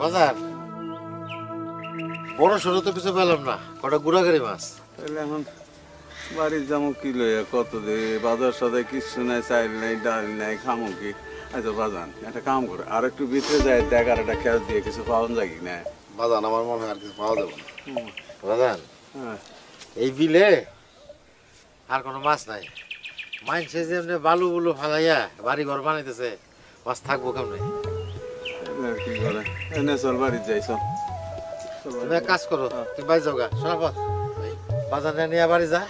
বাজার বড় সরো তো কিছু পেলাম না, কটা গুড়াগাড়ি মাছ। তাহলে এখন বাড়ির যাবো কি লইয়া, কত দে বাজার সদায় কিছু নাই, চাইল নাই, ডাল নাই, খামো কি। আচ্ছা বাজান একটা কাম করে আর একটু ভিতরে যায়, দেখ আর একটা খেয়াল দিয়ে কিছু পাওয়া যায় কি না। বাজান আমার মনে হয় আর কিছু পাওয়া যাবে না। বাজান হ্যাঁ এই বিলে আর কোনো মাছ নাই। মাইনছে যেমনি বালু বুলু ফালাইয়া বাড়ি ঘর বানাইতেছে, মাছ থাকবো কেমনে? আর কি করে, এনে চল বাড়ির যাই চল। তুমি এক কাজ করো, তুমি বাড়ি যাও গা, শোনাপথ বাজার নিয়ে বাড়ি যা।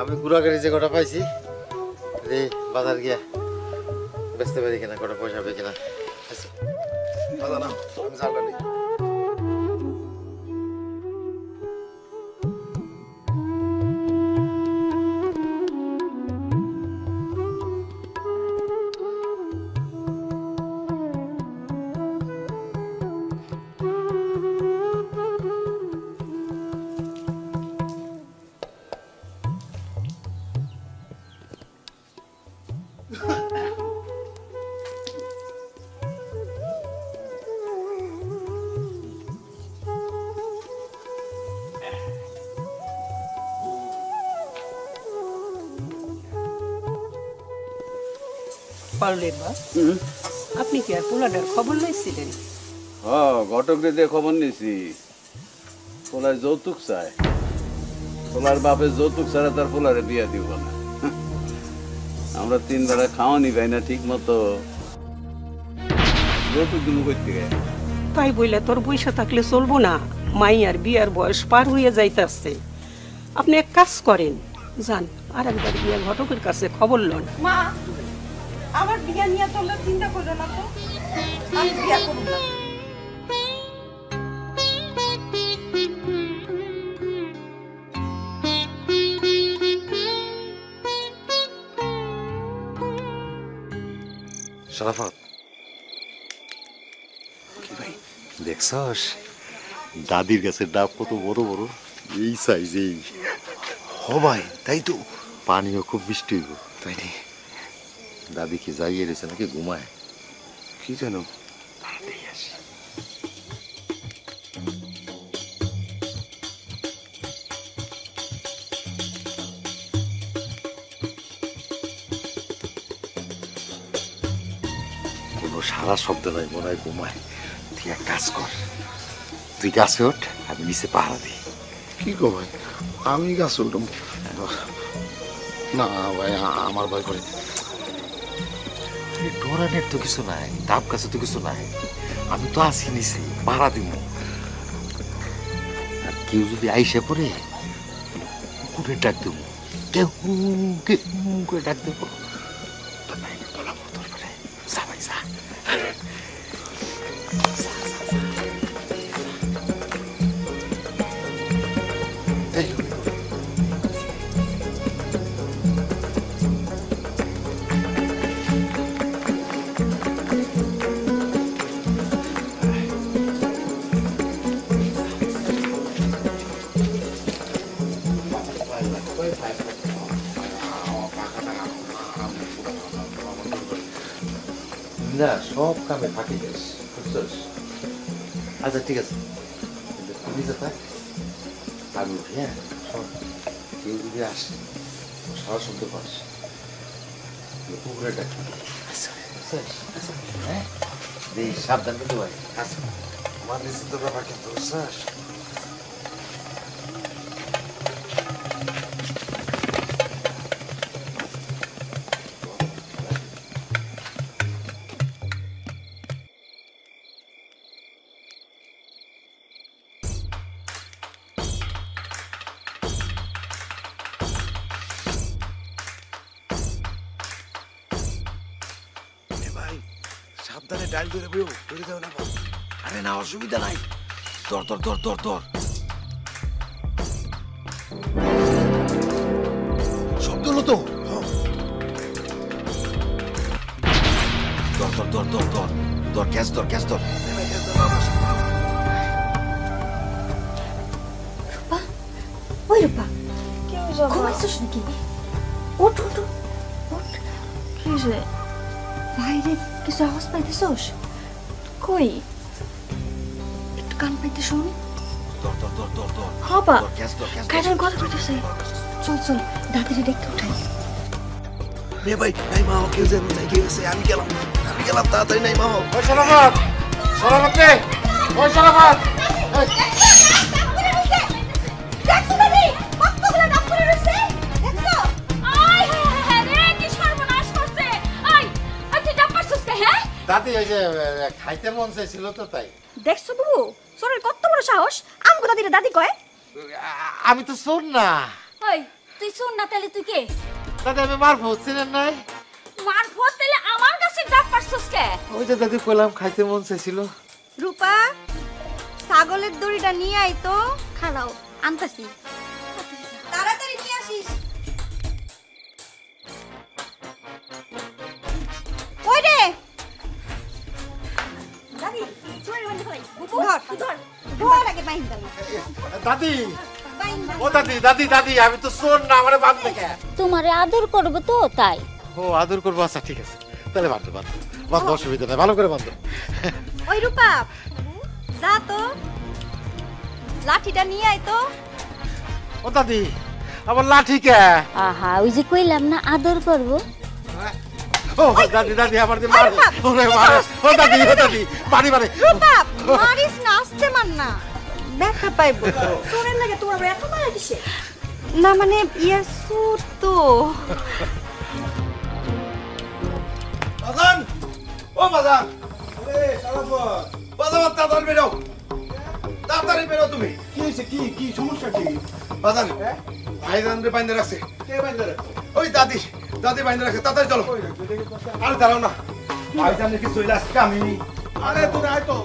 আমি গুড়াগাড়ি যে কটা পাইছি রে বাজার গিয়া বেচতে পারি কিনা, কটা পয়সা হবে কিনা। বাজার না আমি জানলা নেই। পারলেন বা আপনি কি আর পোলাটার খবর লইছিলেন? হ্যাঁ ঘটক দিয়ে খবর নিয়েছি, পোলায় যৌতুক চায়। পোলার বাপের যৌতুক ছাড়া তার পোলারে বিয়া দিব না। আমরা 3 বেলা খাওয়ানি খাই না ঠিক মতো, যৌতুক দিন করতে গে। তাই বইলে তোর বইসা থাকলে চলবো না, মাইয়ার বিয়ার বয়স পার হয়ে যাইতেছে। আপনি এক কাজ করেন, যান আর একবার বিয়া ঘটকের কাছে খবর লন। মা আমার বিয়া নিয়ে তোমরা চিন্তা করো না তো, আমি বিয়া করব না। শরাফত কি ভাই দেখছস দাদির গাছের ডাব কত বড় বড়, এই সাইজ এই। হ ভাই তাই তো। পানিও খুব মিষ্টি হইব। তাই নি দাদি কি যাইয়ে রয়েছে নাকি ঘুমায়? কি জানো। কোনো সারা শব্দ নাই, মনে হয় ঘুমায়। তুই এক কাজ কর, তুই গাছে ওঠ, আমি নিচে পাহারা দিই। কি গো ভাই, আমি গাছ উঠব না ভাই, আমার ভয় করে। ডোরানের তো কিছু নাই, ডাব গাছে তো কিছু নাই, আমি তো আসি নিচে পাহারা দিব। আর কেউ যদি আইসে পড়ে কুকুরের ডাক দেবো, কেউ করে ডাক দেবো, বলাবো তোর করে যা ভাই যা। না সব কামে ফাঁকি দেশ, বুঝছস? আচ্ছা ঠিক আছে, তুমি যে থাক আমি উঠি। হ্যাঁ শোন, কেউ যদি আসে সারা শব্দ পাস কুকুরে ডাকি, হ্যাঁ সাবধান কিন্তু ভাই। আচ্ছা আমার নিশ্চিত ব্যাপার কিন্তু, বুঝছস? সাবধানে ডাল ধরে বেরো, ধরে যাও না। আরে না অসুবিধা নাই, তোর তোর তোর তোর তোর শব্দ হলো তো। তোর তোর তোর তোর তোর তোর গ্যাস তোর গ্যাস তোর। রূপা, ওই রূপা, ঘুমাইছিস নাকি? ওঠ ওঠ ওঠ। কি হয়েছে? বাইরে কিছু আওয়াজ পাইতেছস? কই কান পাইতে শুন দর দর দর দর দর হবা দর গ্যাস দর গ্যাস কাজের কথা কইতেছে চল চল দাদিরে দেখতে উঠাই রে ভাই নাই মা ওকে যেন যাই গেছে আমি গেলাম তাড়াতাড়ি নাই মা ওই সালামত সালামত রে ওই সালামত দেখছো দাদি কতগুলো ডাব পড়ে রইছে দেখছো আয় হ্যাঁ রে কি সর্বনাশ করছে আয় তুই ডাব পারছিস কে হ্যাঁ দাদি ওই যে খাইতে মন চাইছিল তো তাই দেখছো বুবু সোরের কত বড় সাহস আমগো দাদিরে দাদি কয় আমি তো শোন না ওই তুই শুন না তাহলে তুই কে দাদি আমি মারবো চিনেন নাই মার ফোর তাহলে আমার কাছে ডাব পারছিস কে ওই যে দাদি কইলাম খাইতে মন চাইছিল রূপা ছাগলের দড়িটা নিয়ে আই তো খাড়াও আনতাছি তাড়াতাড়ি নিয়ে আসিস ওই রে দাদি চোরের বন্ধ করে বুবু ধর ধর আগে বাইন দাও দাদি বাইন দাও ও দাদি দাদি দাদি আমি তো শোন না আমারে বাঁধ দেখে তোমারে আদর করব তো তাই ও আদর করবো আচ্ছা ঠিক আছে তাহলে বাঁধো বাঁধো বাঁধো অসুবিধা নেই ভালো করে বাঁধো ওই রূপা যা তো লাঠিটা নিয়ে আয় তো ও দাদি আমার লাঠি কে আহা ওই যে কইলাম না আদর করব ও দাদি দাদি আমার যে মারে ওরে মারে ও দাদি বাড়ি মারে রূপা মারিস না আসতে মান না দেখা পাইবো সোরের লাগে তোমার এত মারা কিসে না মানে ইয়া সুর তো বাজান ও বাজান আরে সালাম বাজান তাড়াতাড়ি বেরো তুমি কি হয়েছে কি সমস্যা কি বাজান ভাইজান রে বাইন্দে রাখছে কে বাইন্দা রাখছে? ওই দাদি বাইন্দে রাখছে তাড়াতাড়ি চলো আরে দাঁড়াও না ভাইজান কি চলে আসছে আমি আরে তোরা আয় তো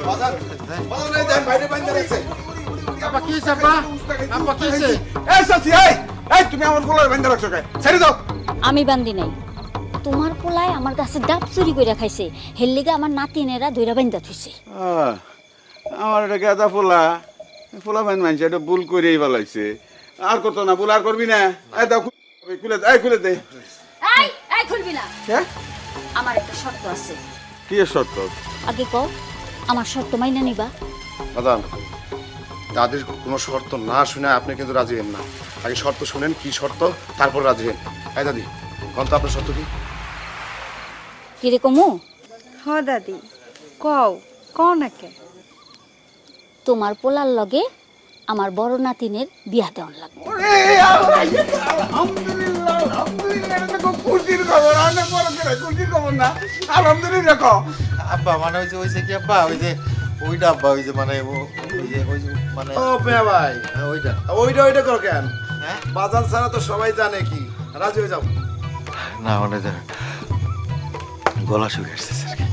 বাজান বাজান এই দেন ভাইরে বাইন্দে রাখছে আপা কি হইছে আপা আপা কি হইছে এই সাথী এই তুমি আমার গলায় বাইন্দা রাখছো কে ছেড়ে দাও আমি বান্দি নাই তোমার পোলায় আমার কাছে ডাব চুরি করে খাইছে হের লিগে আমার নাতিনেরা দইরা বাইন্দা থইছে আমার এটা গেদা পোলা ভাই মানছে এটা ভুল করেই বলাইছে আর কত না ভুল আর করবি না এই দাও খুলে দে এই খুলবি না কে আমার একটা শর্ত আছে কি শর্ত আগে কও আমার শর্ত মাইনা নিবা বাজান দাদির কোনো শর্ত না শুনে আপনি কিন্তু রাজি হন না আগে শর্ত শুনেন কি শর্ত তারপর রাজি হন এই দাদি কোন তো আপনার শর্ত কি কিরকমু হ দাদি কও কও না কে তোমার পোলার লগে আমার বড় নাতিনের বিয়া দেওয়ান লাগবে আলহামদুলিল্লাহ এটা তো খুশির খবর অনেক বড় করে খুশির খবর না আলহামদুলিল্লাহ দেখো আব্বা মানে ওই যে কি আব্বা ওইটা আব্বা ওই যে মানে ওই যে মানে ও মেয়া ভাই হ্যাঁ, ওইটা ওইটা করো কেন হ্যাঁ বাজান ছাড়া তো সবাই জানে কি রাজি হয়ে যাও না মানে গলা শুকিয়ে আসতেছে আর কি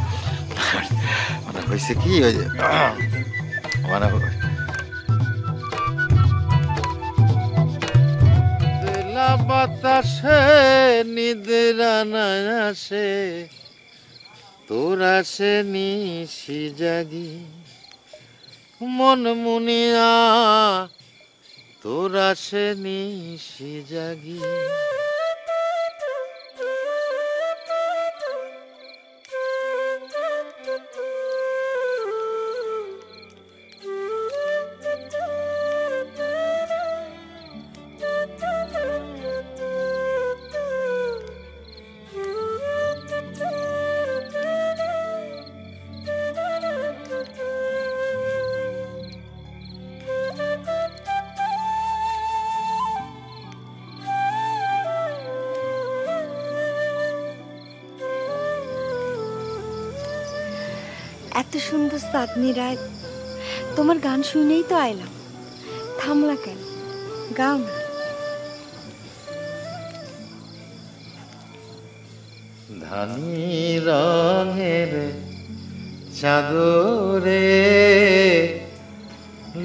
মানে হয়েছে কি ওই যে মানে বাতাসে নিদ্রা না আসে তোর আসে নিশি জাগি মন মুনিয়া তোর আসে নিশি জাগি এত সুন্দর চাঁদনি রাত তোমার গান শুনেই তো আইলাম থামলা কেন গাও না ধানি রঙের চাদরে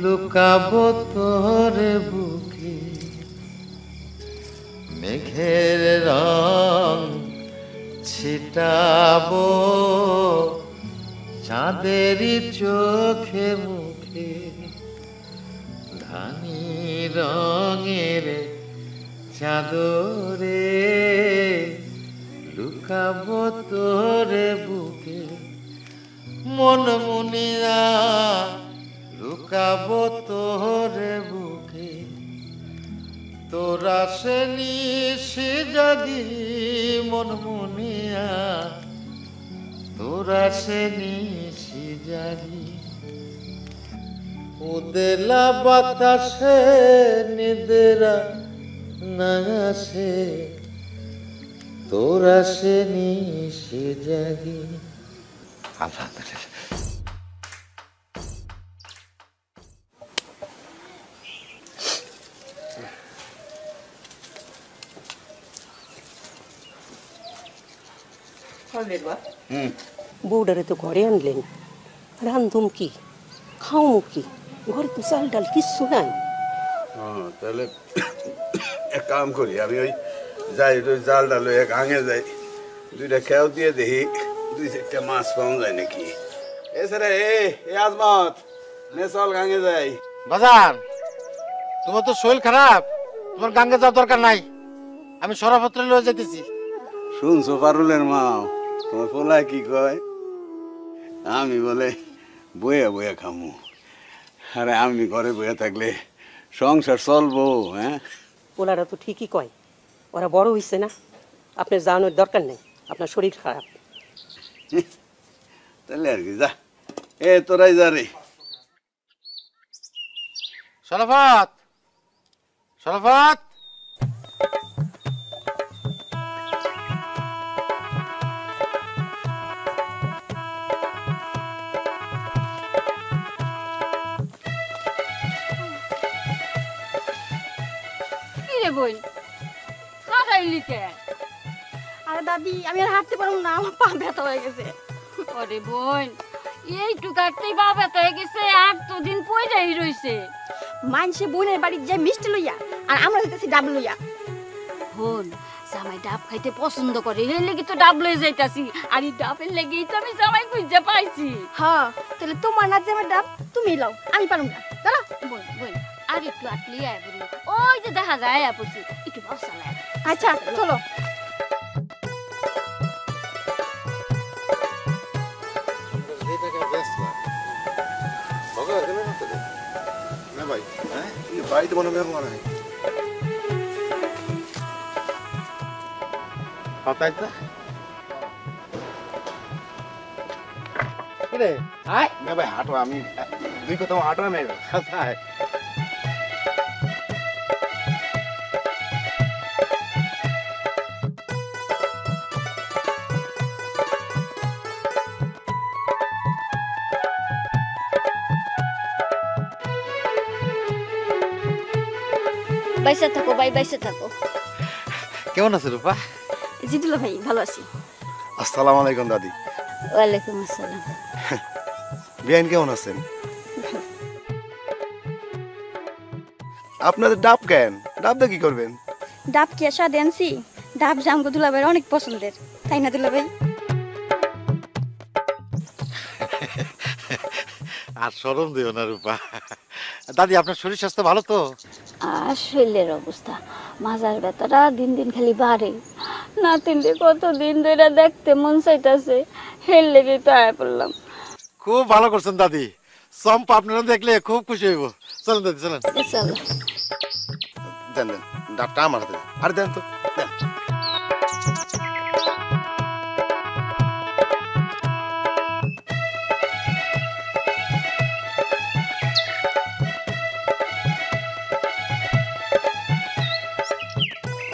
লুকাবো তোর বুকে মেঘের রং ছিটাবো চাঁদেরই চোখে মুখে ধানি রঙের চাদরে লুকাবো তোর বুকে মন মুনিয়া লুকাবো তোরে বুকে তোরা সে নিশি জাগি মন মুনিয়া তোরা সে নিশি জাগি উদেলা বাতাসে নিদেরা না আসে তোরা সে নিশি জাগি আলহামদুলিল্লাহ বউডারে তো ঘরে আনলেন, রান্ধুম কি খাও কি? ঘরে তো চাল ডাল কিচ্ছু নাই। তাহলে এক কাম করি, আমি ওই যাই ওই জাল ডাল এক আঙে যাই, দুইটা খেয়াও দিয়ে দেখি দুই চারটা মাছ পাওয়া যায় নাকি। এছাড়া এ আজমত নে চল গাঙে যাই। বাজান তোমার তো শরীর খারাপ, তোমার গাঙ্গে যাওয়ার দরকার নাই, আমি সরাপত্র লয়ে যেতেছি। শুনছো পারুলের মা, তোমার পোলা কি কয়? আমি বলে বইয়া বইয়া খামু, আরে আমি ঘরে বইয়া থাকলে সংসার চলবো? হ্যাঁ, ওনারা তো ঠিকই কয়, ওরা বড় হইছে না, আপনার জানানোর দরকার নেই, আপনার শরীর খারাপ। তাহলে আর কি, যা এ তোরাই যা রে। শরাফত, শরাফত, আরে দাদি আমি আর হাঁটতে পারবো না, আমার পা ব্যথা হয়ে গেছে। ওরে বোন, এইটু কাটতেই বা ব্যথা হয়ে গেছে, আর তো দিন পয়সাই রইছে। মানসে বোনের বাড়ি যায় মিষ্টি লইয়া, আর আমরা যেতেছি ডাব লইয়া। বোন জামাই ডাব খাইতে পছন্দ করে, এর লেগে তো ডাব লয়ে যাইতাছি, আর এই ডাবের লেগেই তো আমি জামাই খুঁজে পাইছি। হ্যাঁ তাহলে তোমার না যে আমার ডাব তুমি লাও, আমি পারুম না। দাঁড়া বোন বোন, আর একটু আটলি আয় বলি, ওই যে দেখা যায় আয় পড়ছি, একটু বসালায়। আচ্ছা চলো। না ভাই, বাড়িতে মনে হয় মনে হয় না ভাই, হাঁটো আমি দুই কথা হাঁটো না মেয়ে। বাইসে থাকো ভাই, বাইসে থাকো। কেমন আছে রূপা? জিদুল্লাহ ভাই ভালো আছি। আসসালামু আলাইকুম দাদি। ওয়ালাইকুম আসসালাম। বিয়ান কেমন আছেন? আপনাদের ডাব কেন? ডাব দিয়ে কি করবেন? ডাব কি আসা দেনছি? ডাব জামগো দুলা ভাইয়ের অনেক পছন্দের, তাই না দুলা ভাই? আর শরম দিও না রূপা। দাদি আপনার শরীর স্বাস্থ্য ভালো তো? আর শরীরের অবস্থা, মাজার ব্যথাটা দিন দিন খালি বাড়ে, নাতিনরে কতদিন ধরে দেখতে মন চাইতাছে, হের লেগে তো আয় পড়লাম। খুব ভালো করছেন দাদি, সম্পা আপনারা দেখলে খুব খুশি হইব। চলেন দাদি চলেন। চলো। দেন দেন ডাবটা আমার হাতে দেন। আরে দেন তো, দেন।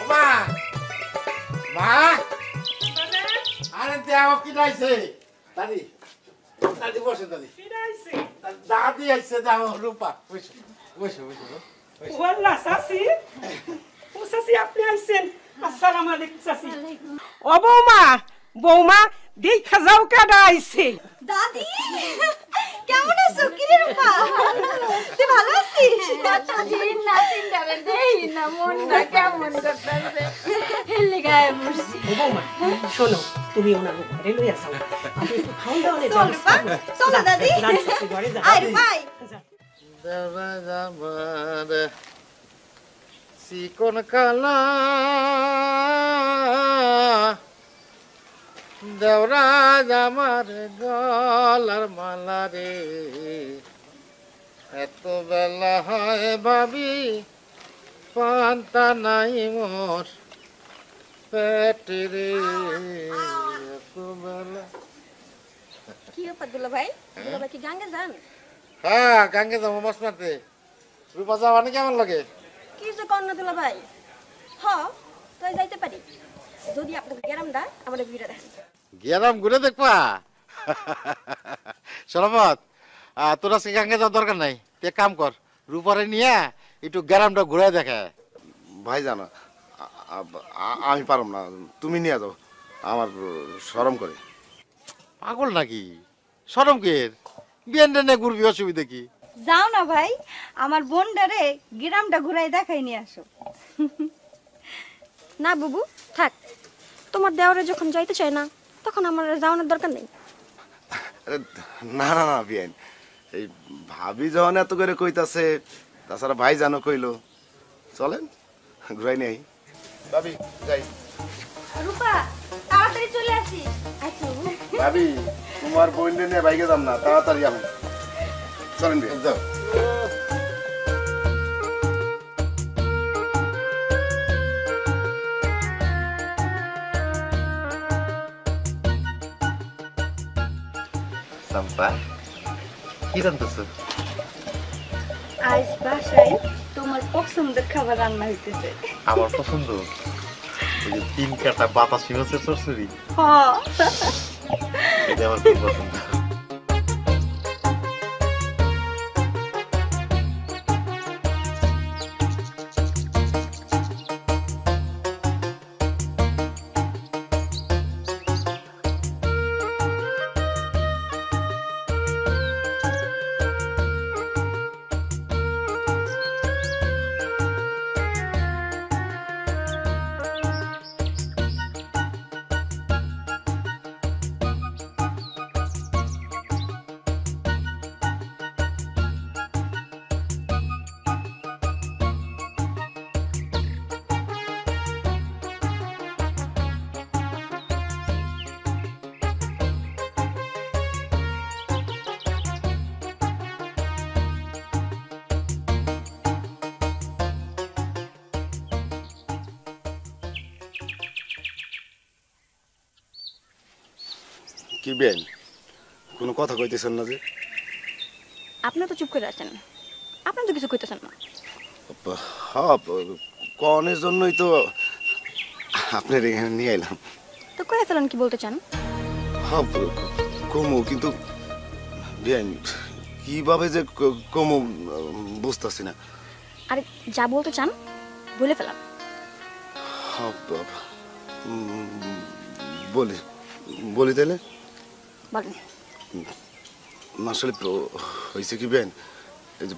মা, মা, আরে দেও কি নাইছে? দাদি, দাদি বসে দাদি। দাদি আইছে, দাও রূপা বসো বসো বসো। ওয়াল্লাহ চাচি, ও চাচি আপনি আইছেন? আসসালামু আলাইকুম চাচি। ও বৌমা, বৌমা দেখা যাও কাডা আইছে। দাদি কেমন আছো? কি রে রূপা, তুই ভালো আছিস? নাতিন নাতিন দেই না মনটা কেমন করতেছে, হের লেগে আয় পড়ছি। ও বৌমা শোনো, তুমি ওনার ঘরে লইয়া যাও, আপনি একটু খাওয়া দাওয়ার চল রূপা, চলো দাদি। ঘরে যাও। আয় রূপাই। চিকন কালা দেওরাজ আমার গলার মালা রে, এত বেলা হয় ভাবি পান্তা নাই মোর পেটে রে, এত বেলা। কি ব্যাপার দুলা ভাই? দুলা ভাই কি গাঙ্গে যান? হ্যাঁ, গাঙ্গে যাবো মাছ মারতে। রূপা যাওয়া নাকি আমার লাগে? কি যে কর না দুলা ভাই? হ, তাই যাইতে পারি যদি আপনাকে গ্রামটা আমাদের ঘুরে দেখেন। গেলাম ঘুরে দেখবা? সরবত, তোর আজকে গাঙ্গে যাওয়ার দরকার নাই। তুই এক কাম কর, রূপারে নিয়ে একটু গ্রামটা ঘুরে দেখে। ভাই জানো আমি পারম না, তুমি নিয়ে যাও, আমার শরম করে। পাগল নাকি? সরম কে? বিয়ান টেনে ঘুরবি, অসুবিধা কি? যাও না ভাই, আমার বোনটারে গ্রামটা ঘুরাই দেখাই নিয়ে আসো। না বুবু থাক, তোমার দেওরে যখন যাইতে চায় না তখন আমার যাওয়ানোর দরকার নেই। আরে না না না বিয়ান, এই ভাবি যখন এত করে কইতাছে, তাছাড়া ভাই জানো কইলো, চলেন ঘুরাই নেই। ভাবি যাই। রূপা তাড়াতাড়ি চলে আসিস। আচ্ছা বাবু। ভাবি তোমার বোন নিয়ে বাইকে যাম না, তাড়াতাড়ি আমি। চলেন বিয়ান যাও। সাম্পা, কি রান্তেছ? আজ বাসায় তোমার পছন্দের খাবার রান্না হইতেছে। আমার পছন্দ ওই যে 3 কাটা বাতাসি মাছের চচ্চড়ি, হ্যাঁ এটা আমার খুব পছন্দ। কি বেন, কোনো কথা কইতেছেন না যে? আপনি তো চুপ করে আছেন, আপনি তো কিছু কইতেছেন না। হ্যাঁ, কনের জন্যই তো আপনার এখানে নিয়ে এলাম। তো কয়ে ফেলেন, কি বলতে চান? হ্যাঁ কমু, কিন্তু বেন কিভাবে যে কমু বুঝতেছি না। আরে যা বলতে চান বলে ফেলাম। হ্যাঁ বলি বলি তাহলে। বলেন। আসলে হয়েছে কি বেন, এই যে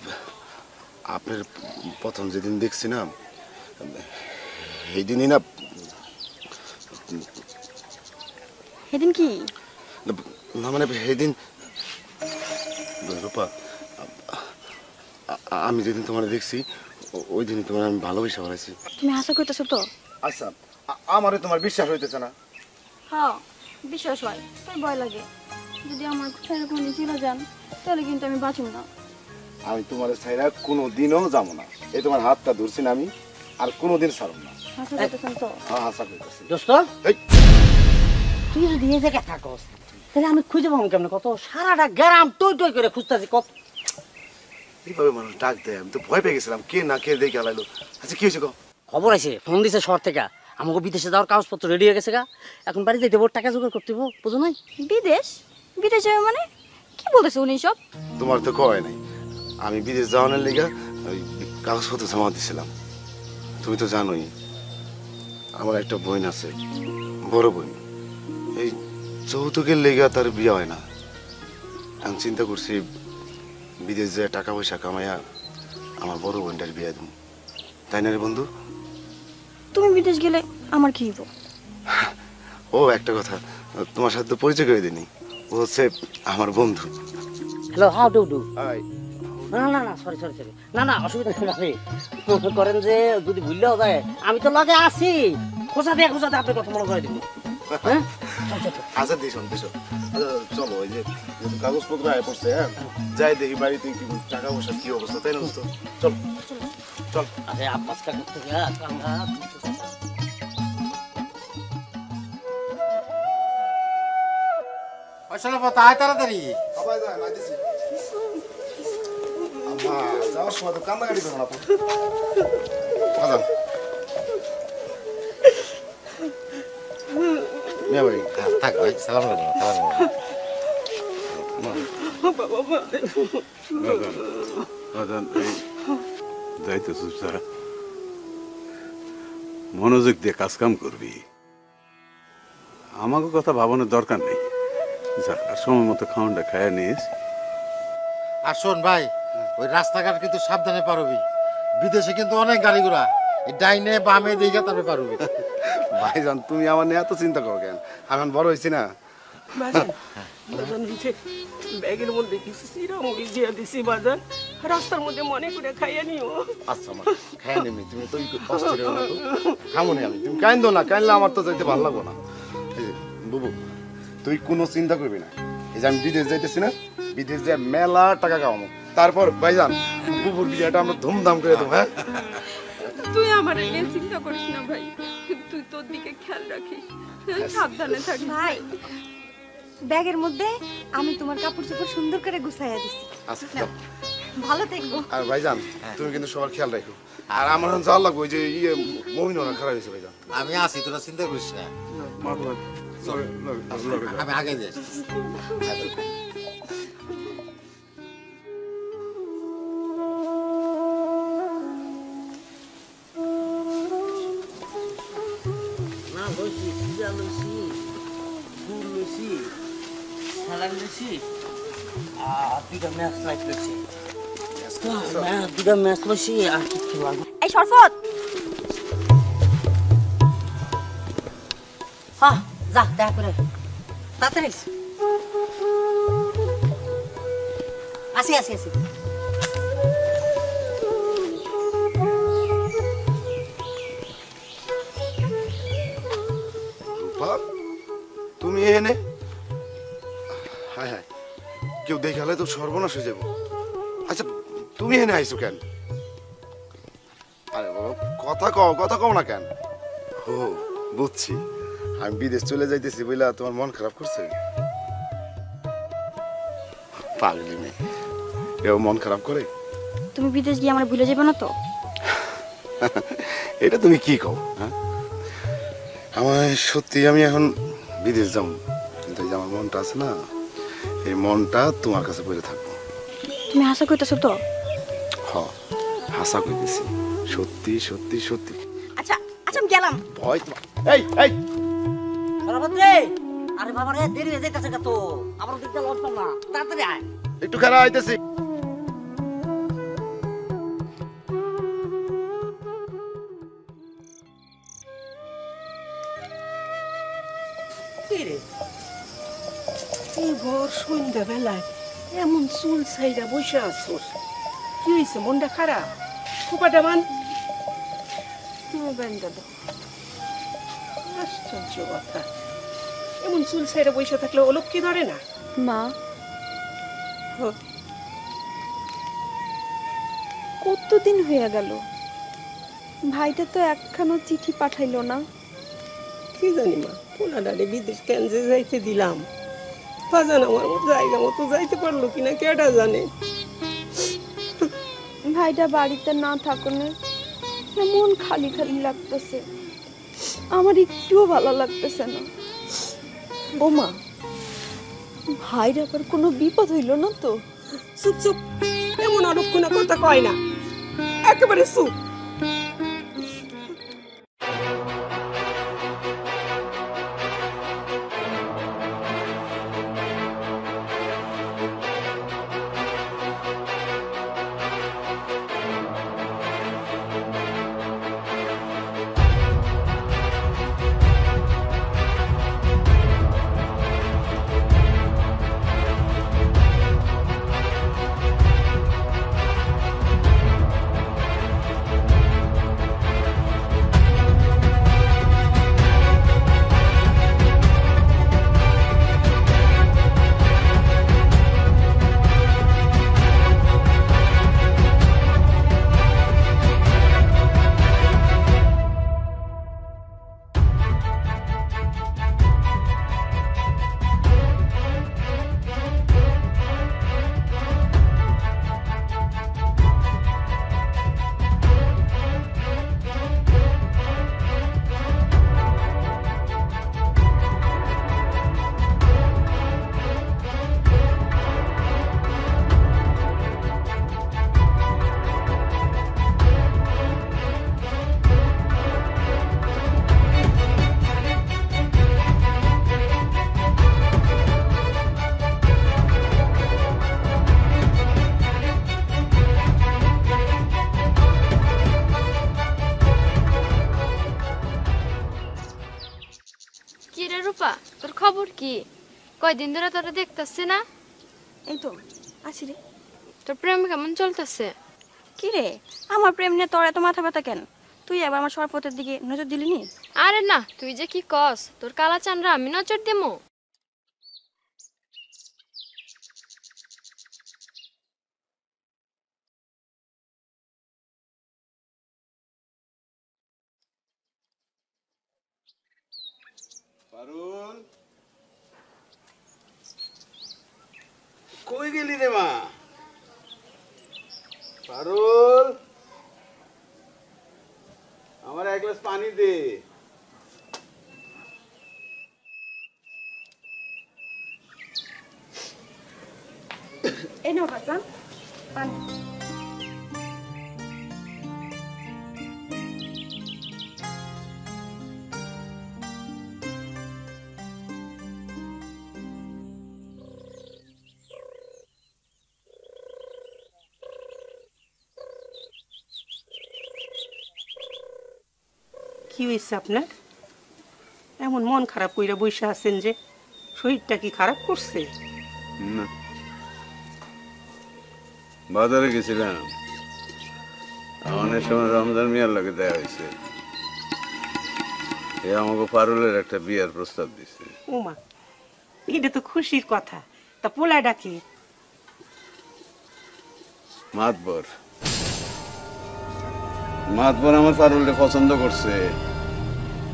আপনার প্রথম যেদিন দেখছি না, সেই দিনই না। সেদিন কি? না মানে সেদিন রূপা, আমি যেদিন তোমার দেখছি ওই দিনই তোমার আমি ভালোবেসে ফেলেছি। তুমি আশা করতেছো তো? আচ্ছা, আমারে তোমার বিশ্বাস হইতেছে না? হ্যাঁ বিশ্বাস হয়, তাই ভয় লাগে। যদি আমার ছেড়ে কোনো চলে যান তাহলে কিন্তু আমি বাঁচব না। আমি তোমার ছাইরা কোনোদিনও যাবো না। এই তোমার হাতটা ধরছি না আমি, আর কোনোদিন ছাড়ব না। আশা করতেছেন তো? হ্যাঁ আশা করতেছি। দোস্ত, এই তুই যদি এই জায়গায় থাকস তাহলে আমি খুঁজে পাবো কেমন? কত সারাটা গ্রাম টই টই করে খুঁজতেছি। কত এইভাবে মানুষ ডাক দেয়, আমি তো ভয় পেয়ে গেছিলাম। কে না কে দেখে আলাইলো। আচ্ছা কি হয়েছে গো? খবর আছে, ফোন দিছে শহর থেকে, আমাকে বিদেশে যাওয়ার কাগজপত্র রেডি হয়ে গেছে গা। এখন বাড়িতে দেবো, টাকা জোগাড় করতে হবো, বুঝো নাই? বিদেশ? বিদেশ যাবে মানে? কি বলতেছে উনি সব? তোমার তো কয় নাই আমি বিদেশ যাওয়ানোর লেগে ওই কাগজপত্র জমা দিছিলাম। তুমি তো জানোই আমার একটা বোন আছে, বড় বোন। এই যৌতুকের লেগে তার বিয়ে হয় না। আমি চিন্তা করছি বিদেশ যেয়ে টাকা পয়সা কামাইয়া আমার বড় বোনটার বিয়ে দেব, তাই না রে বন্ধু? তুমি বিদেশ গেলে আমার কি হইব? ও একটা কথা, তোমার সাথে তো পরিচয় করে দিনি। ও হচ্ছে আমার বন্ধু। Hello, how do do? Hi. না না না, সরি সরি সরি, না না অসুবিধা নেই। মনে করেন যে যদি ভুললেও যায়, আমি তো লগে আছি, খোঁজা দিয়ে আপনি কথা মনে করে দিব। হ্যাঁ আচ্ছা দিস আচ্ছা চলো ওই যে যেহেতু কাগজপত্র আয় পড়ছে হ্যাঁ যাই দেখি বাড়িতে কি টাকা পয়সা কি অবস্থা তাই না দোস্ত চল চল আরে আব্বাস কাকা থেকে আমরা আসলে পথ আয় তাড়াতাড়ি সবাই যায় না দিছি আম্মা যাওয়ার সময় তো কান্দাকাটি করো না বাজান মিয়া ভাই থাক ভাই সালাম করবো যাইতেছিস তারা মনোযোগ দিয়ে কাজ কাম করবি আমাকে কথা ভাবানোর দরকার নেই যাক আর সময় মতো খাওয়ানটা খাইয়া নিস আর শোন ভাই ওই রাস্তাঘাট কিন্তু সাবধানে পারবি বিদেশে কিন্তু অনেক গাড়ি ঘোড়া এই ডাইনে বামে দিকে তারপরে পারবি ভাইজান তুমি আমার নিয়ে এত চিন্তা করো কেন আমি এখন বড় হয়েছি না বাজান বাজান নিচে ব্যাগের মধ্যে কিছু চিরা মুড়ি দিয়ে দিছি বাজান রাস্তার মধ্যে মনে করে খাইয়া নিও আচ্ছা মা খাই নেমি তুমি তো অস্থির হও না তো খামো নি আমি তুমি কাইন্দো না কাইনলে আমার তো যাইতে ভালো লাগবো না এই যে, বুবু তুই কোনো চিন্তা করবি না এই যে আমি বিদেশ যাইতেছি না বিদেশ যে মেলা টাকা কামাবো তারপর ভাইজান বুবুর বিয়েটা আমরা ধুমধাম করে দেবো হ্যাঁ তুই আমার নিয়ে চিন্তা করিস না ভাই তুই তোর দিকে খেয়াল রাখিস সাবধানে থাকিস ভাই ব্যাগের মধ্যে আমি তোমার কাপড় চোপড় সুন্দর করে গুছাইয়া দিছি আচ্ছা যাও। ভালো থাকবো আর ভাইজান তুমি কিন্তু সবার খেয়াল রাখো আর আমার এখন যাওয়ার লাগবে ওই যে ইয়ে মমিন ওরা খারাপ হয়েছে ভাইজান আমি আছি তোরা চিন্তা করিস না আমি আগে যাই না বলছি পূজা লইছি গুড় লইছি স্যালাড লইছি আর দুইটা ম্যাচ লাইট লইছি দুইটা ম্যাচ লইছি আর কিছু লাগবে এই শরফত হ্যাঁ যা দেখা করে তাড়াতাড়ি আসি আসি আসি রূপা তুমি এনে হায় হায় কেউ দেখালে তো সর্বনাশ হয়ে যাবো আচ্ছা তুমি এনে আইছো কেন আরে বাবা কথা কও না কেন ও বুঝছি আমি বিদেশ চলে যাইতেছি বুঝলা তোমার মন খারাপ করছে পাগলি মেয়ে এও মন খারাপ করে তুমি বিদেশ গিয়ে আমার ভুলে যাবে না তো এটা তুমি কি কও হ্যাঁ আমার সত্যি আমি এখন বিদেশ যাব কিন্তু এই যে আমার মনটা আছে না এই মনটা তোমার কাছে পড়ে থাকবো তুমি হাসা কইতাছো তো হ হাসা কইতেছি সত্যি সত্যি সত্যি আচ্ছা আচ্ছা আমি গেলাম ভয় এই এই সরবত্রে আরে বাবা রে দেরি হয়ে যাইতাছে তো আমার দিকটা লস না তাড়াতাড়ি আয় একটু খারাপ আইতেছি এই ঘর সন্ধ্যাবেলায় এমন চুল ছাইরা বসে আসোস কি হয়েছে মনটা খারাপ খোপাটা মান আশ্চর্য কথা এমন চুল ছাইরা বসে থাকলে ওলোক কি ধরে না মা কতদিন হয়ে গেল ভাইটা তো একখানো চিঠি পাঠাইলো না কি জানি মা পোলাডারে বিদেশ কেন যে যাইতে দিলাম বাজান আমার মতো জায়গা মতো যাইতে পারলো কিনা কেডা জানে ভাইটা বাড়িতে না থাকলে মন খালি খালি লাগতেছে আমার একটুও ভালো লাগতেছে না ও মা ভাইর আবার কোনো বিপদ হইল না তো চুপ চুপ এমন অলক্ষণা কথা কয় না একেবারে চুপ কি কয়দিন ধরে তোরা দেখতেছি না? এই তো আছি রে। তোর প্রেম কেমন চলতেছে? কি রে, আমার প্রেম নিয়ে তোর এত মাথা ব্যথা কেন? তুই আবার আমার শরফতের দিকে নজর দিলি নি? আরে না, তুই যে কি কস, তোর কালা চানরা আমি নজর দেবো? পারুল, কই গেলি রে মা? পারুল, আমার এক গ্লাস পানি দে। এই নাও বাজান পানি। কি হয়েছে আপনার? এমন মন খারাপ কইরা বসে আছেন যে, শরীরটা কি খারাপ করছে? না, বাজারে গেছিলাম, আমাদের সময় রমজান মিয়ার লাগে দেয়া হয়েছে, এ আমাকে পারুলের একটা বিয়ার প্রস্তাব দিছে। ওমা, এটা তো খুশির কথা। তা পোলা ডাকি মাতবর মাতবর আমার পারুলকে পছন্দ করছে,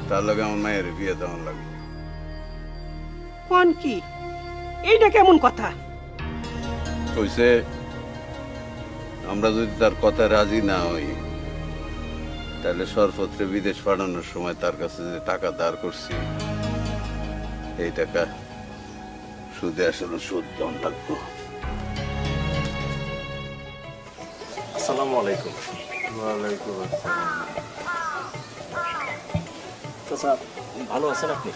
তার লগে আমার মায়ের বিয়ে দেওয়ার লাগে। কোন কি এইটা কেমন কথা? কইছে আমরা যদি তার কথায় রাজি না হই, তাহলে সরপত্রে বিদেশ পাঠানোর সময় তার কাছে যে টাকা ধার করছি, এই টাকা সুদে আসলে সুদ দেওয়ার লাগবো। আসসালামু আলাইকুম। ওয়ালাইকুম আসসালাম। চাচা ভালো আছেন আপনি?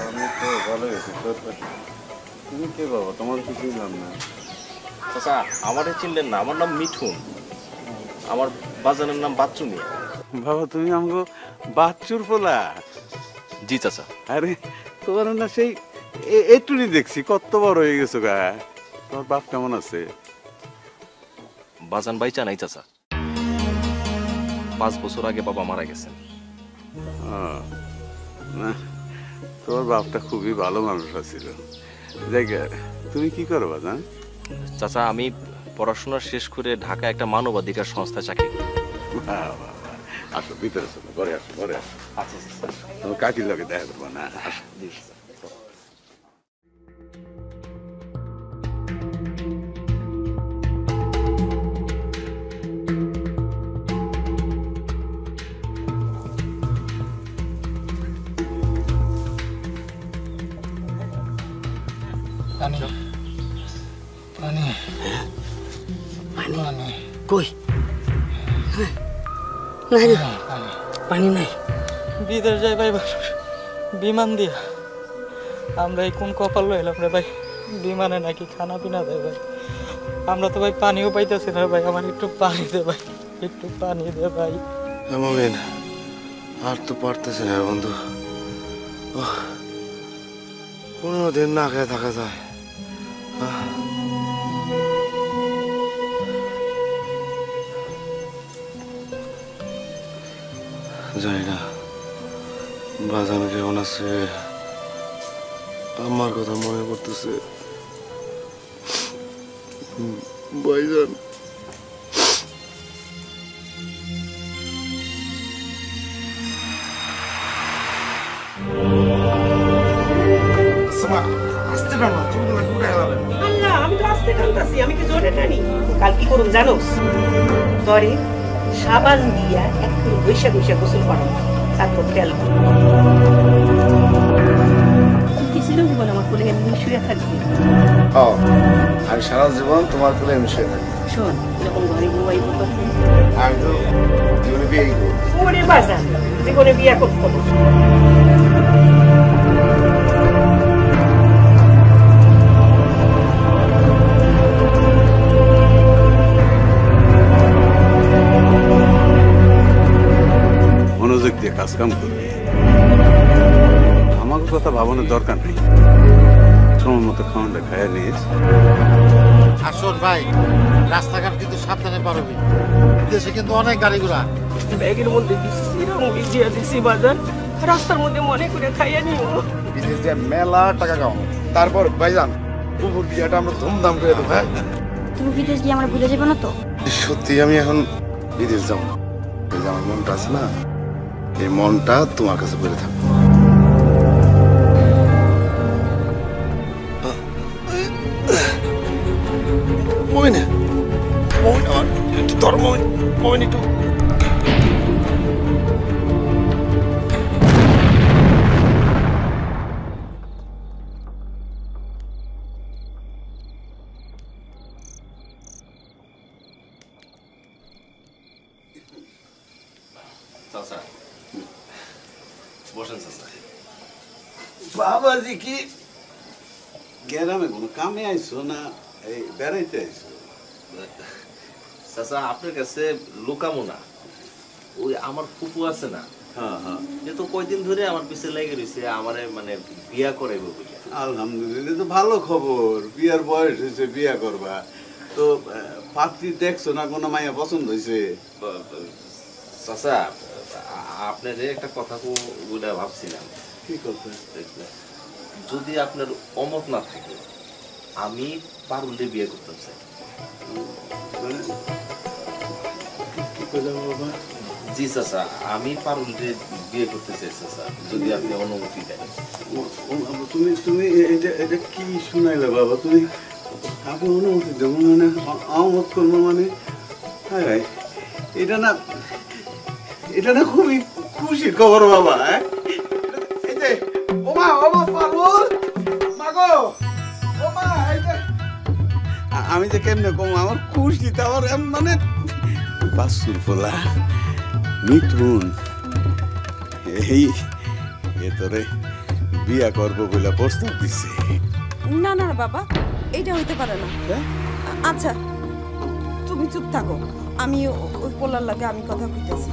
আমি তো ভালো আছি। তুমি কে বাবা? তোমার কিছু নাম না। চাচা আমারে চিনলেন না? আমার নাম মিঠুন, আমার বাজানের নাম বাচ্চু মিয়া। বাবা তুমি আমাকে বাচ্চুর পোলা? জি চাচা। আরে তোমার না সেই একটুনি দেখছি, কত বড় হয়ে গেছো গা। তোমার বাপ কেমন আছে? বাজান বাইচা নাই চাচা, 5 বছর আগে বাবা মারা গেছেন। না, তোমার বাপটা খুবই ভালো মানুষ ছিল। জায়গা তুমি কি করো বাজান? চাচা আমি পড়াশোনা শেষ করে ঢাকা একটা মানবাধিকার সংস্থায় চাকরি করি। আসো ভিতরে চলো, ঘরে আসো, ঘরে আসো। আচ্ছা আচ্ছা, তোমার কাকির লগে দেখা করবো না? আসো। কই নাই রে, পানি নাই। বিদেশ যাই ভাই বিমান দিয়া। আমরা এই কোন কপাল লইলাম রে ভাই, বিমানে নাকি খানা পিনা দেয় ভাই। আমরা তো ভাই পানিও পাইতেছি না ভাই। আমার একটু পানি দে ভাই, একটু পানি দে ভাই। মমিন আর তো পারতেছি না বন্ধু, 15 দিন না খেয়ে থাকা যায়। জানি না বাজান কেমন আছে, আমার কথা মনে পড়তেছে। ভাইজান আল্লাহ, আমি তো আস্তে টানতাছি, আমি কি জোরে টানি? কাল কি করুন জানোস? তরে সাবান দিয়া একটু বৈশা বৈশা গোসল করা, তারপর তেল কিছু জীবন আমার কোলে এমনি শুয়ে থাকবে। আমি সারা জীবন তোমার কোলে মিশে থাকি। শোন, এরকম ঘরে বউয়াই করতে আমি তো জীবনে বিয়েই করবো। ওরে বাজান, জীবনে বিয়ে করবো না। মনোযোগ দিয়ে কাজ কাম করবে। আমাকে তো কথা ভাবনের দরকার নেই, সময় মতো খাওয়ানটা খাইয়া নিস। আসুন ভাই, রাস্তাঘাট কিন্তু সাবধানে পারবি, বিদেশে কিন্তু অনেক গাড়ি ঘোড়া। ব্যাগের মধ্যে দিছি বাজার, রাস্তার মধ্যে মনে করে খাইয়া নিও। বিদেশ যে মেলা টাকা কামাবো, তারপর ভাইজান বুবুর বিয়েটা আমরা ধুমধাম করে দেবো। হ্যাঁ, তুমি বিদেশ গিয়ে আমরা ভুলে যাবো না তো? সত্যি আমি এখন বিদেশ যাবো না, আমার মনটা আছে না, এই মনটা তোমার কাছে পড়ে থাকবো। মমিন মমিন আমার একটু ধর, মমিন মমিন একটু। বাবাজি কি গ্রামে কোনো কামে আইছো না এই বেড়াইতে আইছো? চাচা আপনার কাছে লুকামো না, ওই আমার ফুপু আছে না, যে তো কয়দিন ধরে আমার পিছে লেগে রয়েছে আমারে মানে বিয়া করাইবো বলে। আলহামদুলিল্লাহ, তো ভালো খবর, বিয়ার বয়স হয়েছে, বিয়া করবা। তো পাত্রী দেখছো না, কোনো মাইয়া পছন্দ হয়েছে? চাচা আপনার একটা কথা বলে ভাবছিলাম। কি কথা? যদি আপনার অমত না থাকে আমি পারুলকে বিয়ে করতে চাই। জি চাচা, আমি পারুলকে বিয়ে করতে চাই চাচা, যদি আপনি অনুমতি দেন। তুমি তুমি এটা কি শুনাইলে বাবা? তুমি আপনি অনুমতি দেবো মানে আমত করবো মানে? হ্যাঁ, এটা না খুবই খুশির খবর বাবা। হ্যাঁ, আমি যে কেমনে কম আমার খুশি, আমার মানে বাসুর ফোলা মিথুন এই এতরে বিয়া করবো বলে প্রস্তাব দিছে। না না বাবা, এটা হইতে পারে না। আচ্ছা তুমি চুপ থাকো, আমি ওই পোলার লাগে আমি কথা কইতেছি।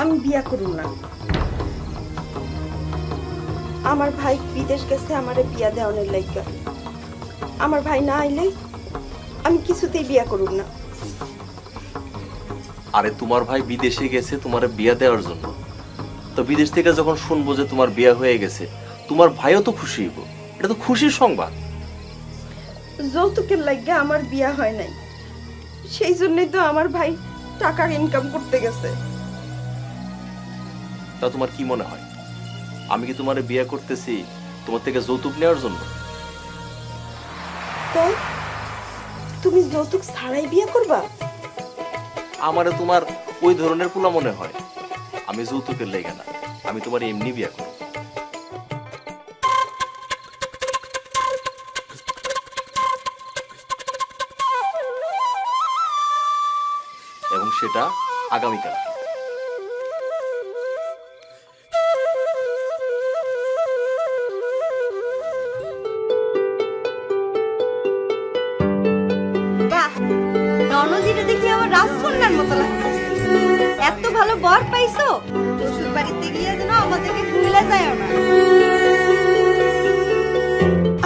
আমি বিয়া করব না, আমার ভাই বিদেশ গেছে আমারে বিয়া দেওয়ানোর লাইগা। আমার ভাই না আইলে আমি কিছুতেই বিয়া করব না। আরে তোমার ভাই বিদেশে গেছে তোমার বিয়া দেওয়ার জন্য, তো বিদেশ থেকে যখন শুনবো যে তোমার বিয়া হয়ে গেছে তোমার ভাইও তো খুশি হইব, এটা তো খুশির সংবাদ। যৌতুকের লাইগা আমার বিয়া হয় নাই, সেই জন্যই তো আমার ভাই টাকা ইনকাম করতে গেছে। তা তোমার কি মনে হয় আমি কি তোমার বিয়ে করতেছি তোমার থেকে যৌতুক নেওয়ার জন্য? তাই তুমি যৌতুক ছাড়াই বিয়ে করবা? আমারে তোমার ওই ধরনের পোলা মনে হয়? আমি যৌতুকের লেগে না, আমি তোমার এমনি বিয়ে করব। এবং সেটা আগামীকাল। রণজিটা দেখে আমার রাজকন্যার মতো লাগতেছে। এত ভালো বর পাইছো, শ্বশুর বাড়িতে গিয়ে যেন আমাদেরকে ভুলে যায় না।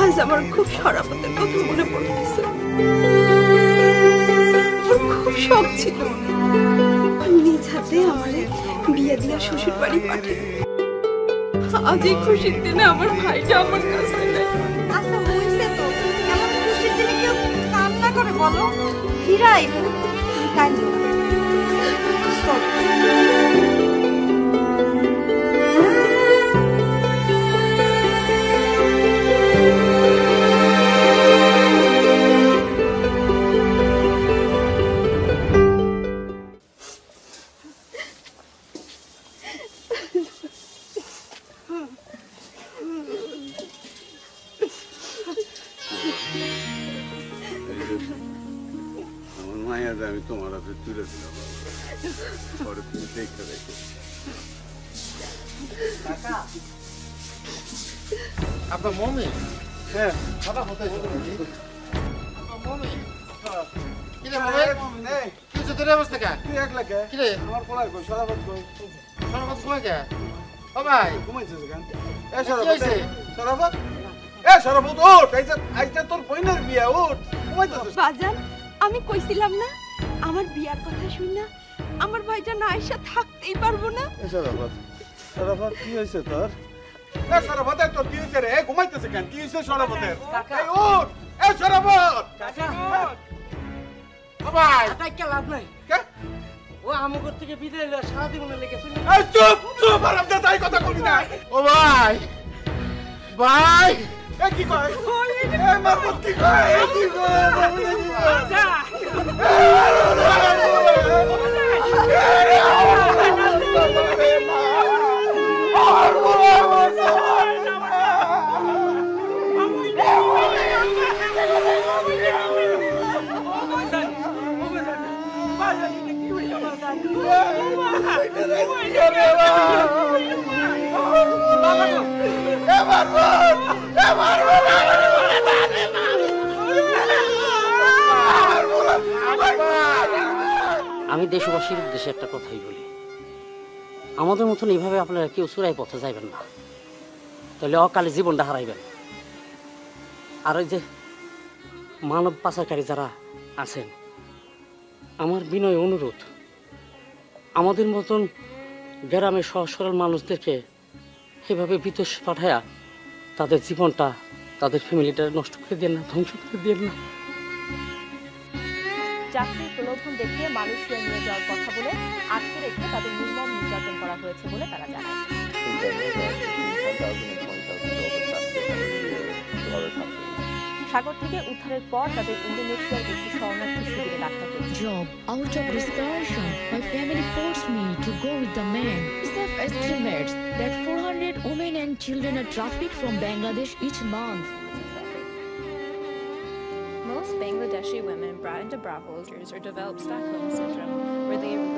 আজ আমার খুব শরাফতের কথা মনে পড়তেছে। খুব শখ ছিল নিজ হাতে আমারে বিয়ে দিয়ে শ্বশুর বাড়ি পাঠিয়ে। আজ এই খুশির দিনে আমার ভাইটা আমার কাছে নেই। আচ্ছা হইছে তো, এমন খুশির দিনে কেউ কান্না করে বলো? ফিরাই কান্না আমি তোমার হাতে তুলে দিলাম, পরে তুমি দেখে রেখো। আপনার মমি হ্যাঁ বাবা হতে মমি কি রে মমি নেই কি হচ্ছে তোর অবস্থা কা তুই একলা কে কি রে আমার পোলার কই সরাবত কই সরবত সময় কে ও ভাই ঘুমাইছিস কেন এ কি হয়েছে? সরাবত সরাবত ওঠ আইতা তোর বইনের বিয়া ওঠ ঘুমাইতেছিস বাজান আমি কইছিলাম না আমার বিয়ার কথা শুন না আমার ভাইটা না আইসা থাকতেই পারবো না। সরাবত কি হয়েছে তোর সরাবত তোর কি হয়েছে রে ঘুমাইতেছিস কেন কি হয়েছে সরাবতের এই ওঠ সরাবত ও ভাই তাই কে লাভ নাই কে ও আমগর থেকে বিদায় লয়ে সারা জীবনে লেগে চলে এই চুপ আর আপনি তাই কথা কবি না ও ভাই ভাই এ কি কয় এ মারবত কি কয় কি আমি দেশবাসীর উদ্দেশ্যে একটা কথাই বলি, আমাদের মতন এইভাবে আপনারা কেউ চূড়াই পথে যাইবেন না, তাহলে অকালে জীবনটা হারাইবেন। আর ওই যে মানব পাচারকারী যারা আছেন, আমার বিনয় অনুরোধ, আমাদের মতন গ্রামের সহজ সরল মানুষদেরকে এভাবে বিদেশ পাঠায়া তাদের জীবনটা, তাদের ফ্যামিলিটা নষ্ট করে দিয়ে না, ধ্বংস করে দিয়ে না। চাকরির প্রলোভন দেখিয়ে মালয়েশিয়া নিয়ে যাওয়ার কথা বলে আটকে রেখে তাদের নির্মম নির্যাতন করা হয়েছে বলে তারা জানায়। সাগর থেকে উদ্ধারের পর তাদের ইন্দোনেশিয়ার একটি শরণার্থী শিবিরে রাখা হয়েছে। Job out of desperation, my family forced me to go with the man. UNICEF estimates that 400 women and children are trafficked from Bangladesh each month. Most Bangladeshi women brought into brothels or develop Stockholm syndrome, where they are